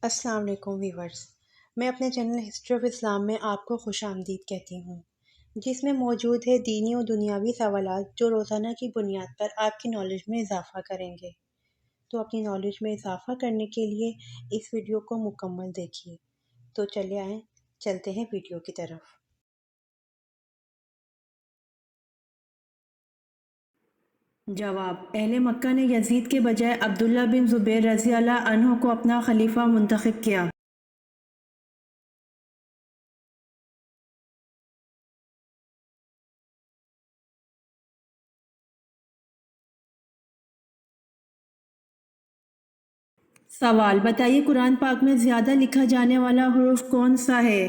السلام علیکم ویورز، میں اپنے چینل ہسٹری آف اسلام میں آپ کو خوش آمدید کہتی ہوں، جس میں موجود ہے دینی و دنیاوی سوالات جو روزانہ کی بنیاد پر آپ کی نالج میں اضافہ کریں گے۔ تو اپنی نالج میں اضافہ کرنے کے لیے اس ویڈیو کو مکمل دیکھیے۔ تو چلے آئیں، چلتے ہیں ویڈیو کی طرف۔ جواب: اہل مکہ نے یزید کے بجائے عبداللہ بن زبیر رضی اللہ عنہ کو اپنا خلیفہ منتخب کیا۔ سوال: بتائیے قرآن پاک میں زیادہ لکھا جانے والا حرف کون سا ہے؟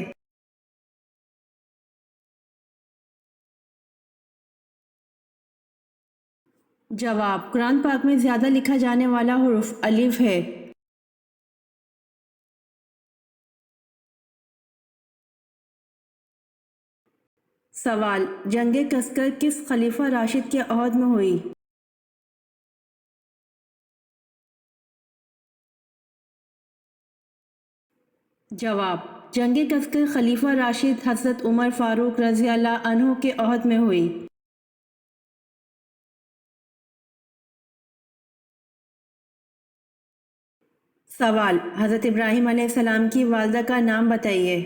جواب: قرآن پاک میں زیادہ لکھا جانے والا حرف الف ہے۔ سوال: جنگ کسکر کس خلیفہ راشد کے عہد میں ہوئی؟ جواب: جنگ کسکر خلیفہ راشد حضرت عمر فاروق رضی اللہ عنہ کے عہد میں ہوئی۔ سوال: حضرت ابراہیم علیہ السلام کی والدہ کا نام بتائیے۔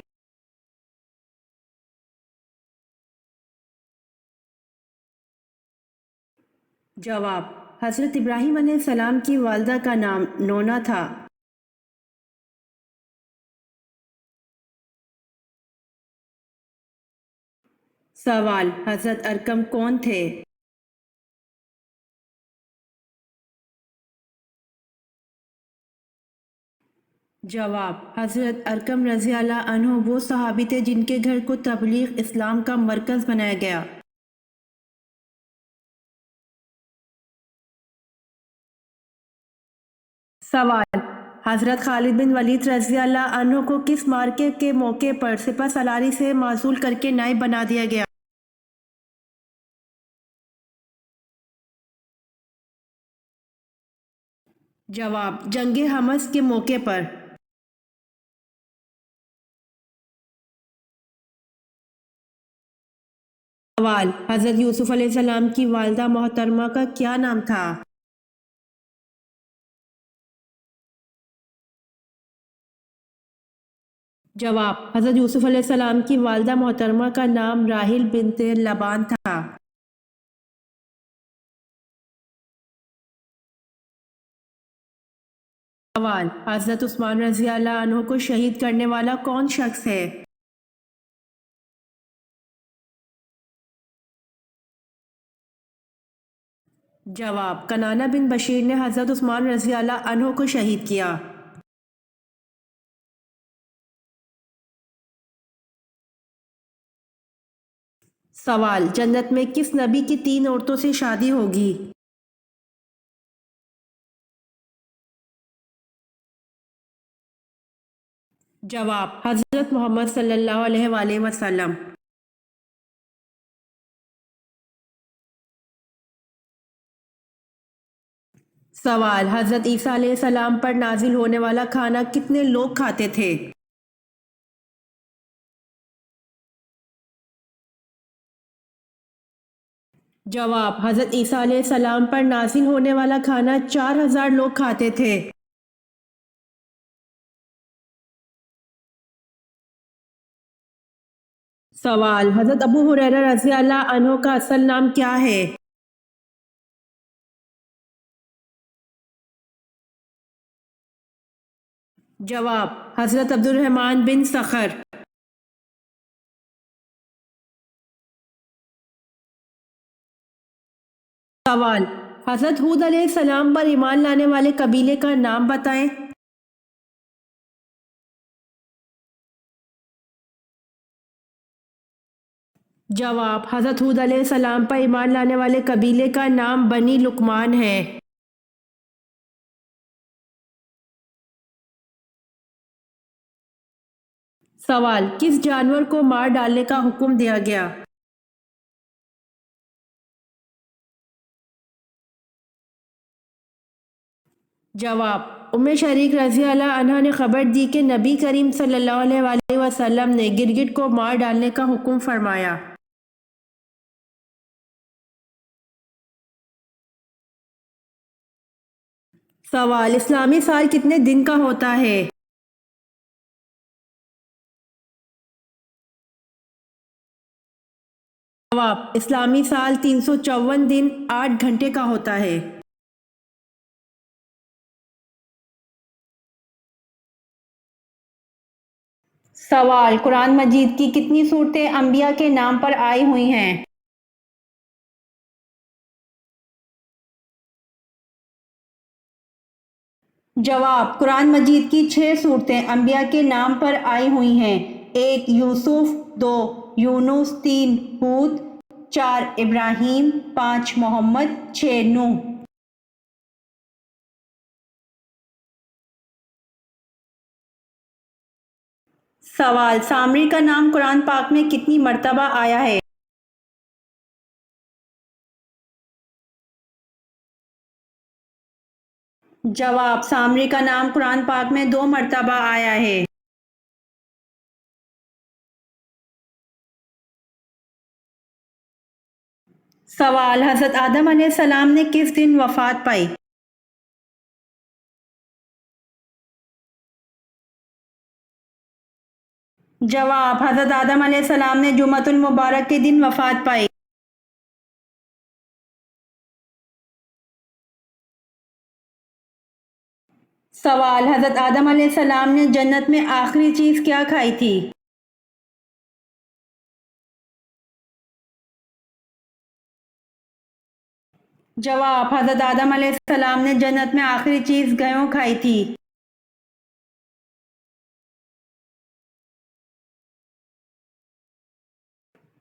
جواب: حضرت ابراہیم علیہ السلام کی والدہ کا نام نونا تھا۔ سوال: حضرت ارقم کون تھے؟ جواب: حضرت ارقم رضی اللہ عنہ وہ صحابی تھے جن کے گھر کو تبلیغ اسلام کا مرکز بنایا گیا۔ سوال: حضرت خالد بن ولید رضی اللہ عنہ کو کس معرکے کے موقع پر سپہ سالاری سے معزول کر کے نائب بنا دیا گیا؟ جواب: جنگ حمص کے موقع پر۔ سوال: حضرت یوسف علیہ السلام کی والدہ محترمہ کا کیا نام تھا؟ جواب: حضرت یوسف علیہ السلام کی والدہ محترمہ کا نام راحیل بنت لبان تھا۔ سوال: حضرت عثمان رضی اللہ عنہ کو شہید کرنے والا کون شخص ہے؟ جواب: کنانہ بن بشیر نے حضرت عثمان رضی اللہ عنہ کو شہید کیا۔ سوال: جنت میں کس نبی کی 3 عورتوں سے شادی ہوگی؟ جواب: حضرت محمد صلی اللہ علیہ وآلہ وسلم۔ سوال: حضرت عیسیٰ علیہ السلام پر نازل ہونے والا کھانا کتنے لوگ کھاتے تھے؟ جواب: حضرت عیسیٰ علیہ السلام پر نازل ہونے والا کھانا 4000 لوگ کھاتے تھے۔ سوال: حضرت ابو ہریرہ رضی اللہ عنہ کا اصل نام کیا ہے؟ جواب: حضرت عبد الرحمن بن صخر۔ سوال: حضرت ہود علیہ السلام پر ایمان لانے والے قبیلے کا نام بتائیں۔ جواب: حضرت ہود علیہ السلام پر ایمان لانے والے قبیلے کا نام بنی لقمان ہے۔ سوال: کس جانور کو مار ڈالنے کا حکم دیا گیا؟ جواب: شریک رضی اللہ عنہ نے خبر دی کہ نبی کریم صلی اللہ علیہ وآلہ وسلم نے گرگٹ کو مار ڈالنے کا حکم فرمایا۔ سوال: اسلامی سال کتنے دن کا ہوتا ہے؟ جواب: اسلامی سال 354 دن 8 گھنٹے کا ہوتا ہے۔ سوال: قرآن مجید کی کتنی صورتیں انبیاء کے نام پر آئی ہوئی ہیں؟ جواب: قرآن مجید کی 6 صورتیں انبیاء کے نام پر آئی ہوئی ہیں۔ 1 یوسف، 2 یونس، 3 ہود، 4 ابراہیم، 5 محمد، 6 نوح۔ سوال: سامری کا نام قرآن پاک میں کتنی مرتبہ آیا ہے؟ جواب: سامری کا نام قرآن پاک میں 2 مرتبہ آیا ہے۔ سوال: حضرت آدم علیہ السلام نے کس دن وفات پائی؟ جواب: حضرت آدم علیہ السلام نے جمعۃ المبارک کے دن وفات پائی۔ سوال: حضرت آدم علیہ السلام نے جنت میں آخری چیز کیا کھائی تھی؟ جواب: حضرت آدم علیہ السلام نے جنت میں آخری چیز گیہوں کھائی تھی۔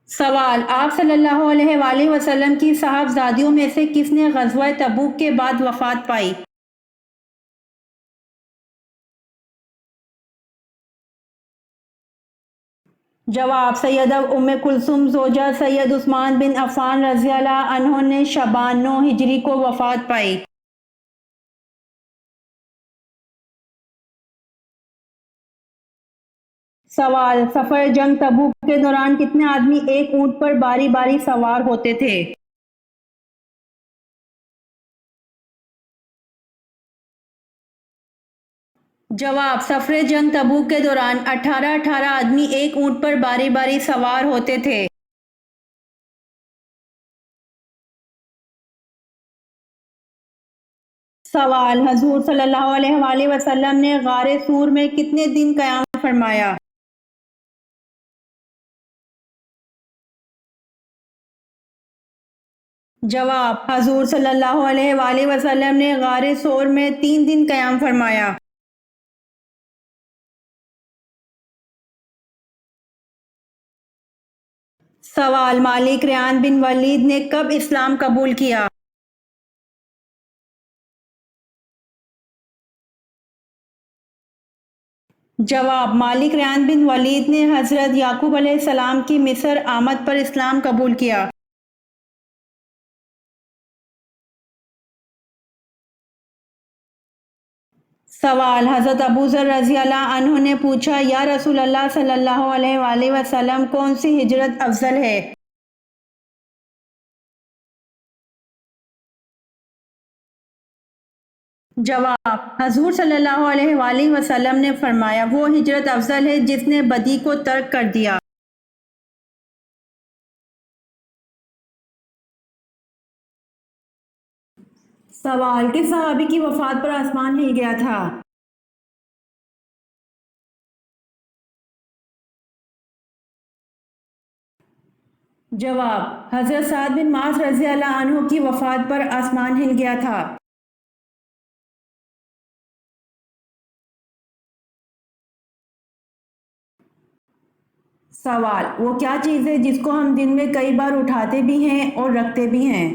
سوال: آپ صلی اللہ علیہ وآلہ وسلم کی صاحبزادیوں میں سے کس نے غزوہ تبوک کے بعد وفات پائی؟ جواب: سیدہ ام کلثوم زوجہ سید عثمان بن عفان رضی اللہ عنہ نے شعبان 9 ہجری کو وفات پائی۔ سوال: سفر جنگ تبوک کے دوران کتنے آدمی ایک اونٹ پر باری باری سوار ہوتے تھے؟ جواب: سفر جنگ تبوک کے دوران 18 آدمی ایک اونٹ پر باری باری سوار ہوتے تھے۔ سوال: حضور صلی اللہ علیہ وآلہ وسلم نے غار سور میں کتنے دن قیام فرمایا؟ جواب: حضور صلی اللہ علیہ وآلہ وسلم نے غار سور میں 3 دن قیام فرمایا۔ سوال: مالک ریان بن ولید نے کب اسلام قبول کیا؟ جواب: مالک ریان بن ولید نے حضرت یعقوب علیہ السلام کی مصر آمد پر اسلام قبول کیا۔ سوال: حضرت ابو ذر رضی اللہ عنہ نے پوچھا، یا رسول اللہ صلی اللہ علیہ وآلہ وسلم کون سی ہجرت افضل ہے؟ جواب: حضور صلی اللہ علیہ وآلہ وسلم نے فرمایا، وہ ہجرت افضل ہے جس نے بدی کو ترک کر دیا۔ سوال: کس صحابی کی وفات پر آسمان ہل گیا تھا؟ جواب: حضرت سعد بن معاذ رضی اللہ عنہ کی وفات پر آسمان ہل گیا تھا۔ سوال: وہ کیا چیز ہے جس کو ہم دن میں کئی بار اٹھاتے بھی ہیں اور رکھتے بھی ہیں؟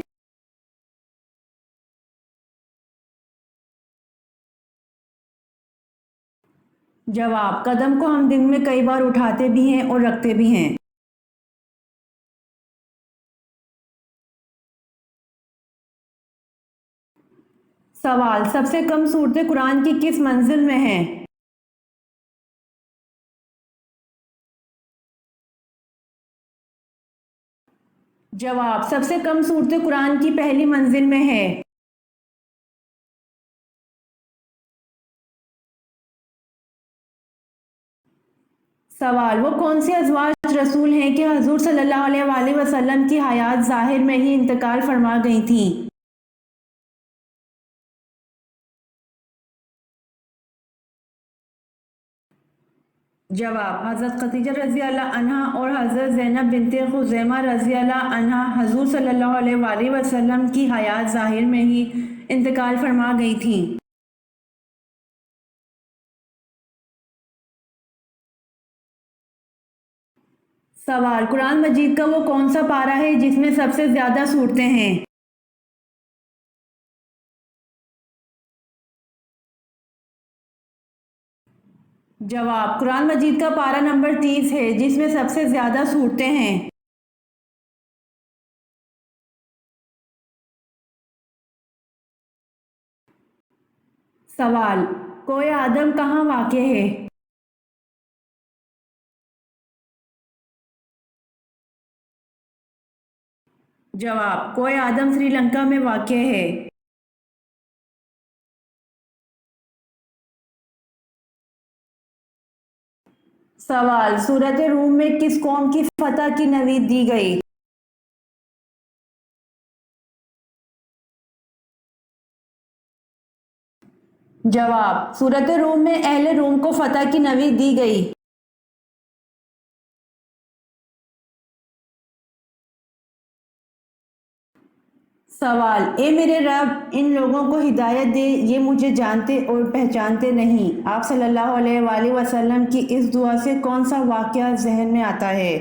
جواب: قدم کو ہم دن میں کئی بار اٹھاتے بھی ہیں اور رکھتے بھی ہیں۔ سوال، سب سے کم صورتیں قرآن کی کس منزل میں ہیں؟ جواب، سب سے کم صورتیں قرآن کی پہلی منزل میں ہے۔ سوال، وہ کون سے ازواج رسول ہیں کہ حضور صلی اللہ علیہ وآلہ وسلم کی حیات ظاہر میں ہی انتقال فرما گئی تھیں؟ جواب، حضرت خدیجہ رضی اللہ عنہا اور حضرت زینب بنت خزیمہ رضی اللہ عنہا حضور صلی اللہ علیہ وآلہ وسلم کی حیات ظاہر میں ہی انتقال فرما گئی تھیں۔ سوال، قرآن مجید کا وہ کون سا پارہ ہے جس میں سب سے زیادہ صورتیں ہیں؟ جواب، قرآن مجید کا پارہ نمبر 30 ہے جس میں سب سے زیادہ صورتیں ہیں۔ سوال، کوہ آدم کہاں واقع ہے؟ جواب، کوہ آدم سری لنکا میں واقع ہے۔ سوال، سورۃ روم میں کس قوم کی فتح کی نوید دی گئی؟ جواب، سورۃ روم میں اہل روم کو فتح کی نوید دی گئی۔ سوال، اے میرے رب ان لوگوں کو ہدایت دے یہ مجھے جانتے اور پہچانتے نہیں۔ آپ صلی اللہ علیہ وآلہ وسلم کی اس دعا سے کون سا واقعہ ذہن میں آتا ہے؟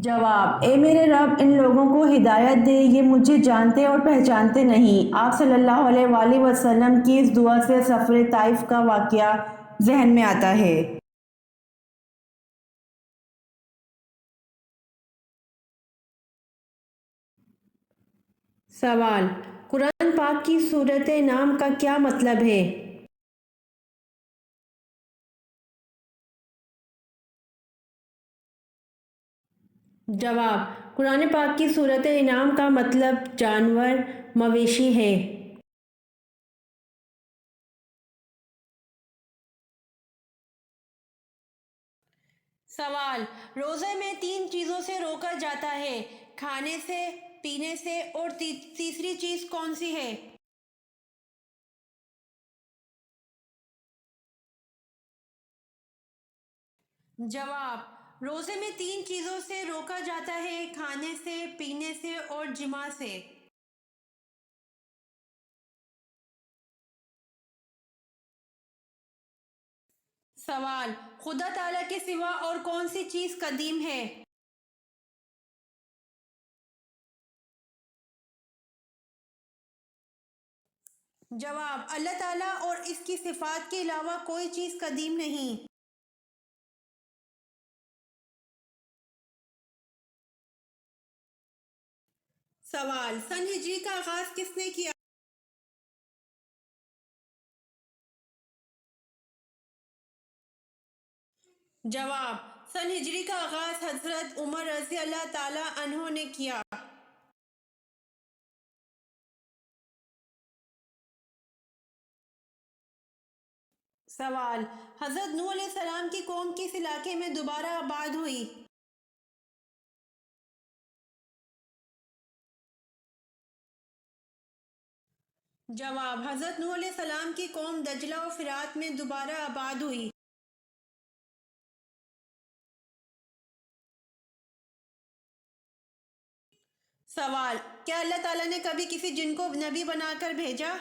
جواب، اے میرے رب ان لوگوں کو ہدایت دے یہ مجھے جانتے اور پہچانتے نہیں۔ آپ صلی اللہ علیہ وآلہ وسلم کی اس دعا سے سفر طائف کا واقعہ ذہن میں آتا ہے۔ سوال، قرآن پاک کی سورۃ نام کا کیا مطلب ہے؟ جواب، قرآن پاک کی سورۃ انعام کا مطلب جانور، مویشی ہے۔ سوال، روزے میں 3 چیزوں سے روکا جاتا ہے، کھانے سے، پینے سے اور تیسری چیز کون سی ہے؟ جواب، روزے میں 3 چیزوں سے روکا جاتا ہے، کھانے سے، پینے سے اور جماع سے۔ سوال، خدا تعالیٰ کے سوا اور کون سی چیز قدیم ہے؟ جواب، اللہ تعالیٰ اور اس کی صفات کے علاوہ کوئی چیز قدیم نہیں۔ سوال، سن ہجری کا آغاز کس نے کیا؟ جواب، سن ہجری کا آغاز حضرت عمر رضی اللہ تعالی عنہ نے کیا۔ سوال، حضرت نوح علیہ السلام کی قوم کس علاقے میں دوبارہ آباد ہوئی؟ جواب، حضرت نوح علیہ السلام کی قوم دجلہ و فرات میں دوبارہ آباد ہوئی۔ سوال، کیا اللہ تعالیٰ نے کبھی کسی جن کو نبی بنا کر بھیجا؟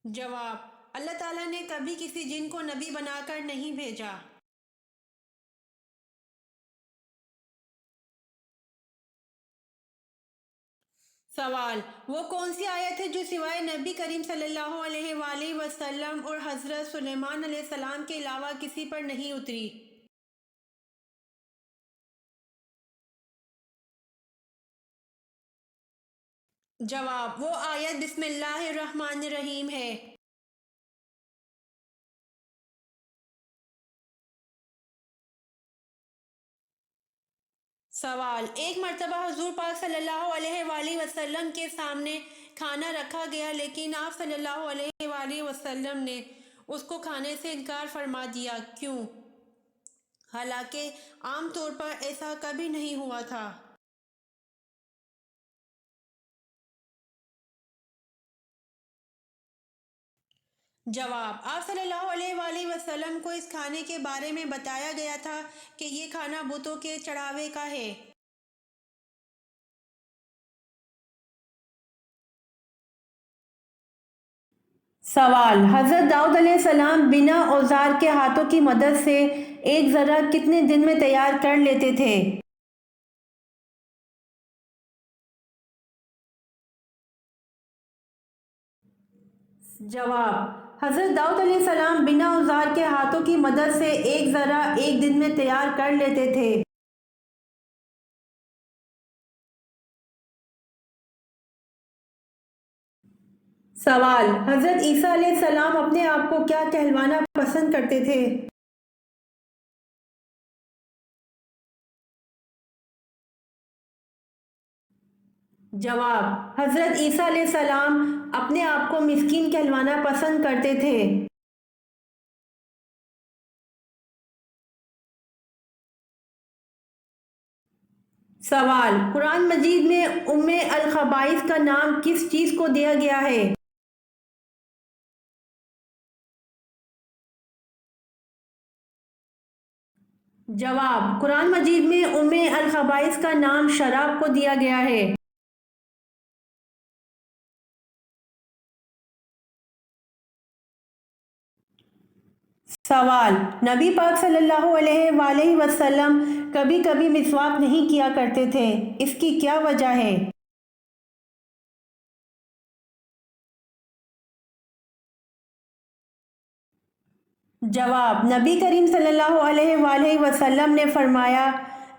جواب، اللہ تعالیٰ نے کبھی کسی جن کو نبی بنا کر نہیں بھیجا۔ سوال: وہ کون سی آیت ہے جو سوائے نبی کریم صلی اللہ علیہ وآلہ وسلم اور حضرت سلیمان علیہ السلام کے علاوہ کسی پر نہیں اتری؟ جواب: وہ آیت بسم اللہ الرحمن الرحیم ہے۔ سوال: ایک مرتبہ حضور پاک صلی اللہ علیہ وآلہ وسلم کے سامنے کھانا رکھا گیا، لیکن آپ صلی اللہ علیہ وآلہ وسلم نے اس کو کھانے سے انکار فرما دیا، کیوں؟ حالانکہ عام طور پر ایسا کبھی نہیں ہوا تھا۔ جواب: آپ صلی اللہ علیہ وآلہ وسلم کو اس کھانے کے بارے میں بتایا گیا تھا کہ یہ کھانا بتوں کے چڑھاوے کا ہے۔ سوال: حضرت داؤد علیہ السلام بنا اوزار کے ہاتھوں کی مدد سے ایک ذرہ کتنے دن میں تیار کر لیتے تھے؟ جواب: حضرت داؤد علیہ السلام بنا اوزار کے ہاتھوں کی مدد سے ایک ذرہ ایک دن میں تیار کر لیتے تھے۔ سوال: حضرت عیسیٰ علیہ السلام اپنے آپ کو کیا کہلوانا پسند کرتے تھے؟ جواب: حضرت عیسیٰ علیہ السلام اپنے آپ کو مسکین کہلوانا پسند کرتے تھے۔ سوال: قرآن مجید میں ام الخبائث کا نام کس چیز کو دیا گیا ہے؟ جواب: قرآن مجید میں ام الخبائث کا نام شراب کو دیا گیا ہے۔ سوال: نبی پاک صلی اللہ علیہ وآلہ وسلم کبھی کبھی مسواک نہیں کیا کرتے تھے، اس کی کیا وجہ ہے؟ جواب: نبی کریم صلی اللہ علیہ وآلہ وسلم نے فرمایا،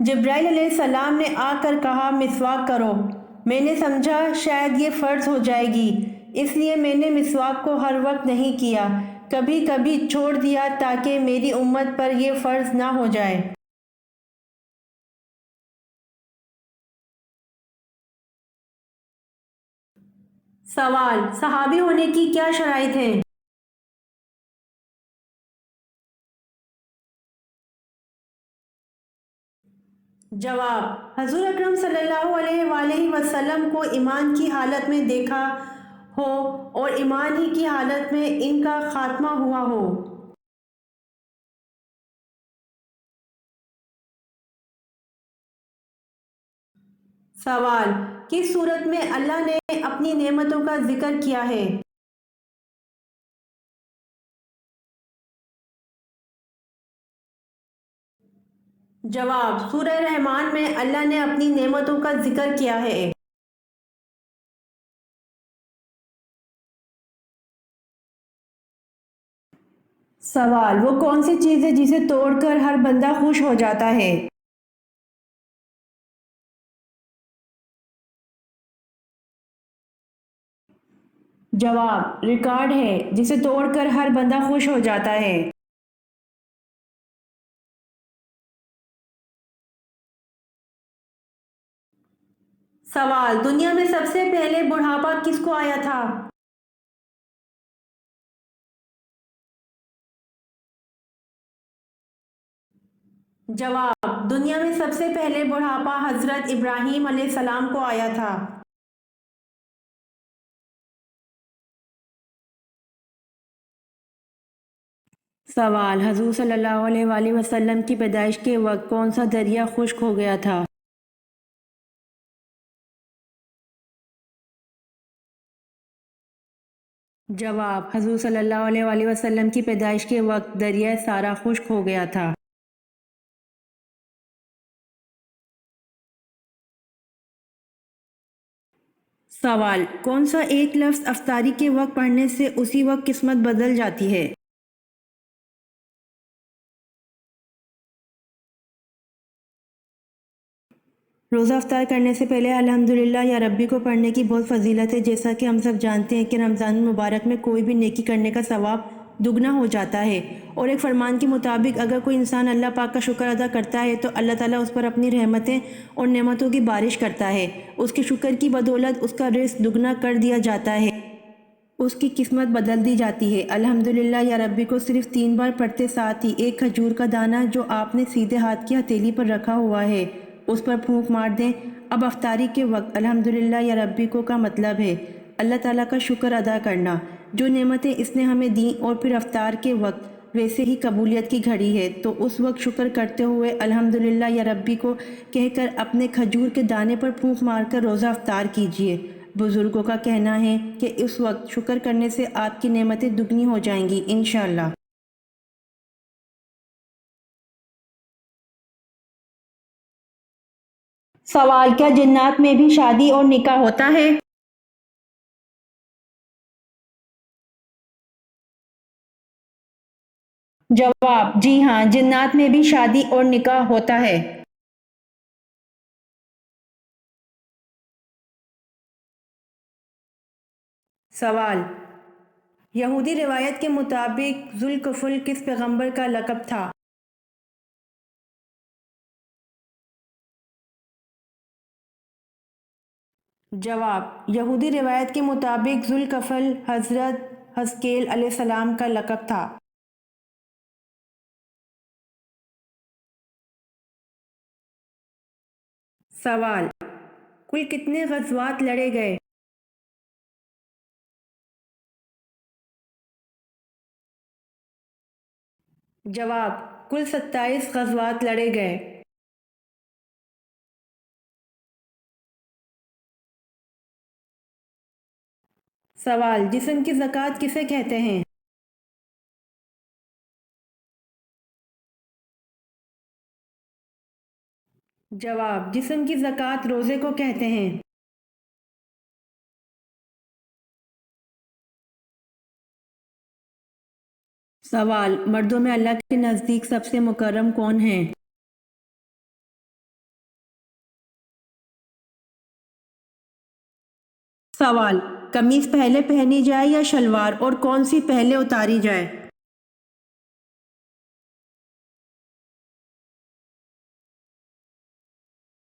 جبرائیل علیہ السلام نے آ کر کہا مسواک کرو، میں نے سمجھا شاید یہ فرض ہو جائے گی، اس لیے میں نے مسواک کو ہر وقت نہیں کیا، کبھی کبھی چھوڑ دیا تاکہ میری امت پر یہ فرض نہ ہو جائے۔ سوال: صحابی ہونے کی کیا شرائط ہیں؟ جواب: حضور اکرم صلی اللہ علیہ وآلہ وسلم کو ایمان کی حالت میں دیکھا ہو اور ایمان ہی کی حالت میں ان کا خاتمہ ہوا ہو۔ سوال: کس صورت میں اللہ نے اپنی نعمتوں کا ذکر کیا ہے؟ جواب: سورہ رحمان میں اللہ نے اپنی نعمتوں کا ذکر کیا ہے۔ سوال: وہ کون سی چیز ہے جسے توڑ کر ہر بندہ خوش ہو جاتا ہے؟ جواب: ریکارڈ ہے، جسے توڑ کر ہر بندہ خوش ہو جاتا ہے۔ سوال: دنیا میں سب سے پہلے بڑھاپا کس کو آیا تھا؟ جواب: دنیا میں سب سے پہلے بڑھاپا حضرت ابراہیم علیہ السلام کو آیا تھا۔ سوال: حضور صلی اللہ علیہ وآلہ وسلم کی پیدائش کے وقت کون سا دریا خشک ہو گیا تھا؟ جواب: حضور صلی اللہ علیہ وآلہ وسلم کی پیدائش کے وقت دریائے سارا خشک ہو گیا تھا۔ سوال: کون سا ایک لفظ افطاری کے وقت پڑھنے سے اسی وقت قسمت بدل جاتی ہے؟ روزہ افطار کرنے سے پہلے الحمدللہ یا ربی کو پڑھنے کی بہت فضیلت ہے۔ جیسا کہ ہم سب جانتے ہیں کہ رمضان المبارک میں کوئی بھی نیکی کرنے کا ثواب دگنا ہو جاتا ہے، اور ایک فرمان کے مطابق اگر کوئی انسان اللہ پاک کا شکر ادا کرتا ہے تو اللہ تعالیٰ اس پر اپنی رحمتیں اور نعمتوں کی بارش کرتا ہے۔ اس کے شکر کی بدولت اس کا رزق دگنا کر دیا جاتا ہے، اس کی قسمت بدل دی جاتی ہے۔ الحمدللہ یا ربی کو صرف 3 بار پڑھتے ساتھ ہی ایک کھجور کا دانہ جو آپ نے سیدھے ہاتھ کی ہتھیلی پر رکھا ہوا ہے اس پر پھونک مار دیں۔ اب افطاری کے وقت الحمدللہ یا ربی کو کا مطلب ہے اللہ تعالیٰ کا شکر ادا کرنا، جو نعمتیں اس نے ہمیں دیں، اور پھر افطار کے وقت ویسے ہی قبولیت کی گھڑی ہے تو اس وقت شکر کرتے ہوئے الحمدللہ یا ربی کو کہہ کر اپنے کھجور کے دانے پر پھونک مار کر روزہ افطار کیجیے۔ بزرگوں کا کہنا ہے کہ اس وقت شکر کرنے سے آپ کی نعمتیں دگنی ہو جائیں گی انشاءاللہ۔ سوال: کیا جنات میں بھی شادی اور نکاح ہوتا ہے؟ جواب: جی ہاں، جنات میں بھی شادی اور نکاح ہوتا ہے۔ سوال: یہودی روایت کے مطابق ذوالکفل کس پیغمبر کا لقب تھا؟ جواب: یہودی روایت کے مطابق ذوالکفل حضرت حزقیل علیہ السلام کا لقب تھا۔ سوال: کل کتنے غزوات لڑے گئے؟ جواب: کل 27 غزوات لڑے گئے۔ سوال: جسم کی زکوٰۃ کسے کہتے ہیں؟ جواب: جسم کی زکوٰۃ روزے کو کہتے ہیں۔ سوال: مردوں میں اللہ کے نزدیک سب سے مکرم کون ہیں؟ سوال: قمیص پہلے پہنی جائے یا شلوار، اور کون سی پہلے اتاری جائے؟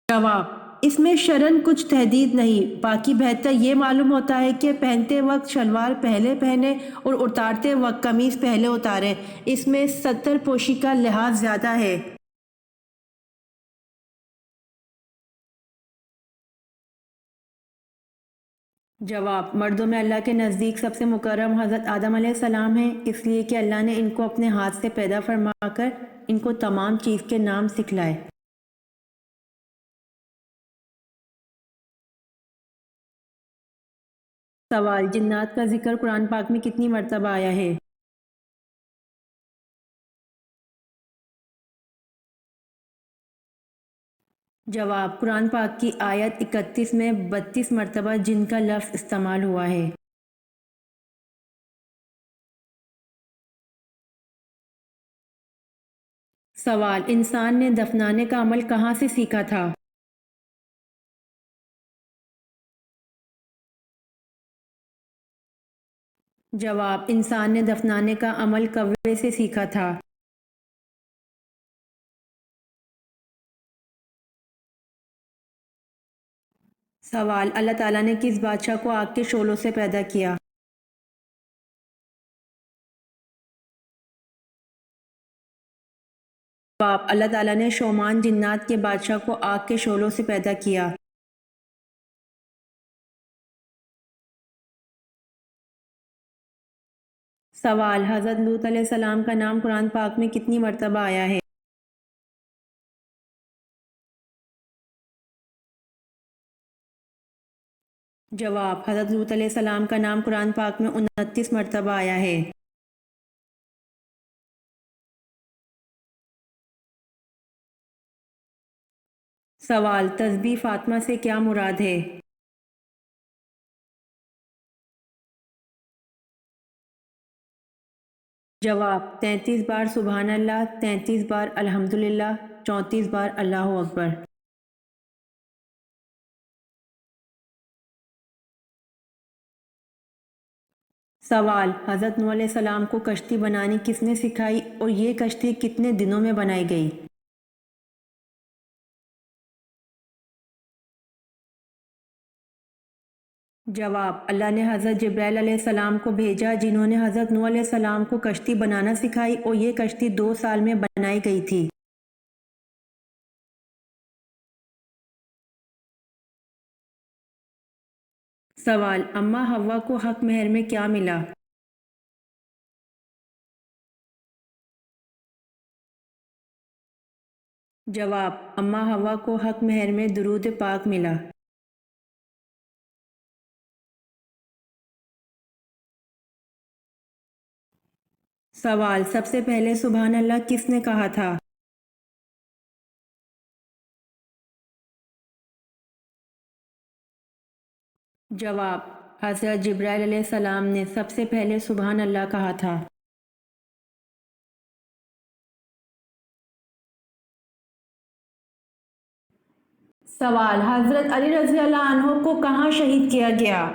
جواب: اس میں شرعاً کچھ تحدید نہیں، باقی بہتر یہ معلوم ہوتا ہے کہ پہنتے وقت شلوار پہلے پہنیں اور اتارتے وقت قمیص پہلے اتاریں، اس میں ستر پوشی کا لحاظ زیادہ ہے۔ جواب: مردوں میں اللہ کے نزدیک سب سے مکرم حضرت آدم علیہ السلام ہیں، اس لیے کہ اللہ نے ان کو اپنے ہاتھ سے پیدا فرما کر ان کو تمام چیز کے نام سکھلائے۔ سوال: جنات کا ذکر قرآن پاک میں کتنی مرتبہ آیا ہے؟ جواب: قرآن پاک کی آیت 31 میں 32 مرتبہ جن کا لفظ استعمال ہوا ہے۔ سوال: انسان نے دفنانے کا عمل کہاں سے سیکھا تھا؟ جواب: انسان نے دفنانے کا عمل کوے سے سیکھا تھا۔ سوال: اللہ تعالیٰ نے کس بادشاہ کو آگ کے شعلوں سے پیدا کیا؟ جواب: اللہ تعالیٰ نے شومان جنات کے بادشاہ کو آگ کے شعلوں سے پیدا کیا۔ سوال: حضرت لوط علیہ السلام کا نام قرآن پاک میں کتنی مرتبہ آیا ہے؟ جواب: حضرت لوط علیہ السلام کا نام قرآن پاک میں 29 مرتبہ آیا ہے۔ سوال: تسبیح فاطمہ سے کیا مراد ہے؟ جواب 33 بار سبحان اللہ، 33 بار الحمدللہ، 34 بار اللہ اکبر۔ سوال: حضرت نوح علیہ السلام کو کشتی بنانی کس نے سکھائی اور یہ کشتی کتنے دنوں میں بنائی گئی؟ جواب: اللہ نے حضرت جبرائیل علیہ السلام کو بھیجا جنہوں نے حضرت نوح علیہ السلام کو کشتی بنانا سکھائی اور یہ کشتی 2 سال میں بنائی گئی تھی۔ سوال: اماں حوا کو حق مہر میں کیا ملا؟ جواب: اماں حوا کو حق مہر میں درود پاک ملا۔ سوال: سب سے پہلے سبحان اللہ کس نے کہا تھا؟ جواب: حضرت جبرائیل علیہ السلام نے سب سے پہلے سبحان اللہ کہا تھا۔ سوال: حضرت علی رضی اللہ عنہ کو کہاں شہید کیا گیا؟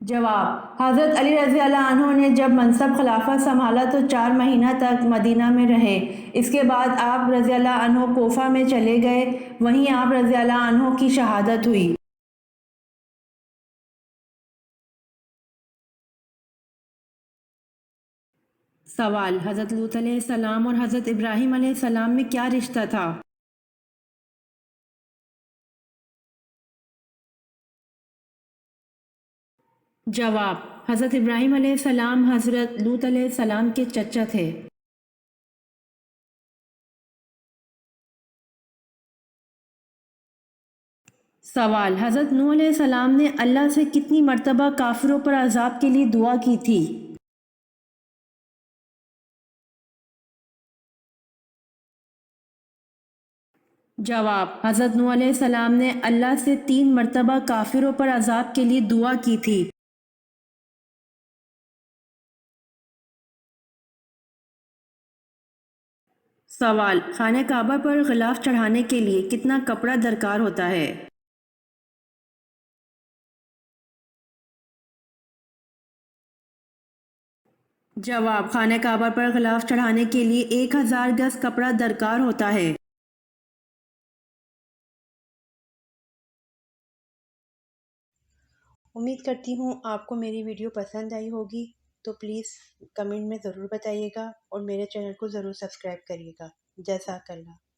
جواب: حضرت علی رضی اللہ عنہ نے جب منصب خلافت سنبھالا تو 4 مہینہ تک مدینہ میں رہے۔ اس کے بعد آپ رضی اللہ عنہ کوفہ میں چلے گئے، وہیں آپ رضی اللہ عنہ کی شہادت ہوئی۔ سوال: حضرت لوط علیہ السلام اور حضرت ابراہیم علیہ السلام میں کیا رشتہ تھا؟ جواب: حضرت ابراہیم علیہ السلام حضرت لوط علیہ السلام کے چچا تھے۔ سوال: حضرت نوح علیہ السلام نے اللہ سے کتنی مرتبہ کافروں پر عذاب کے لیے دعا کی تھی؟ جواب: حضرت نوح علیہ السلام نے اللہ سے 3 مرتبہ کافروں پر عذاب کے لیے دعا کی تھی۔ سوال: خانہ کعبہ پر غلاف چڑھانے کے لیے کتنا کپڑا درکار ہوتا ہے؟ جواب: خانہ کعبہ پر غلاف چڑھانے کے لیے 1000 گز کپڑا درکار ہوتا ہے۔ امید کرتی ہوں آپ کو میری ویڈیو پسند آئی ہوگی، تو پلیز کمنٹ میں ضرور بتائیے گا اور میرے چینل کو ضرور سبسکرائب کریے گا۔ جزاک اللہ۔